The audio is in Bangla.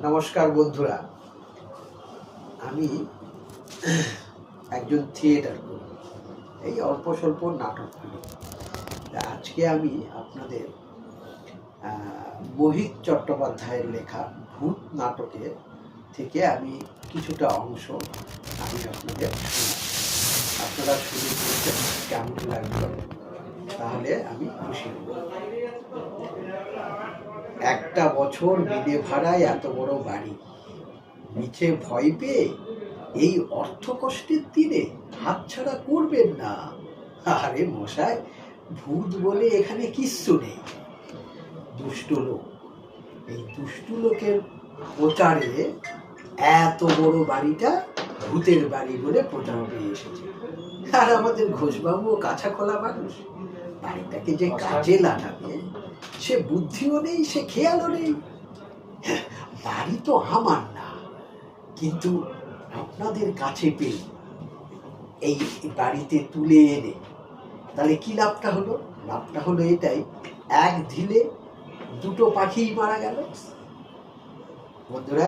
নমস্কার বন্ধুরা, আমি একজন থিয়েটার করি, এই অল্প স্বল্প নাটক করি। আজকে আমি আপনাদের মোহিত চট্টোপাধ্যায়ের লেখা ভূত নাটকের থেকে আমি কিছুটা অংশ আমি আপনাদের শোনাই। আপনারা শুনে বলছেন কেমন লাগলো, তাহলে আমি খুশি হব। একটা বছর বিদে ভাড়ায় এত বড় বাড়ি, মিছে ভয় পেয়ে এই অর্থ কষ্টের দিনে হাতছাড়া করবেন না। আরে মশাই, ভূত বলে এখানে কিচ্ছু নেই। দুষ্ট লোক, এই দুষ্ট লোকের প্রচারে এত বড় বাড়িটা ভূতের বাড়ি বলে প্রচার পেয়ে এসেছে। আর আমাদের ঘোষবাবু কাঁচা খোলা মানুষ, বাড়িটাকে যে কাজে লাগাবে সে বুদ্ধিও নেই, সে খেয়ালও নেই। বাড়ি তো আমার না, কিন্তু আপনাদের কাছে পেয়ে এই বাড়িতে তুলে এনে তাহলে কি লাভটা হলো? লাভটা হলো এটাই, এক ঢিলে দুটো পাখিই মারা গেল। বন্ধুরা,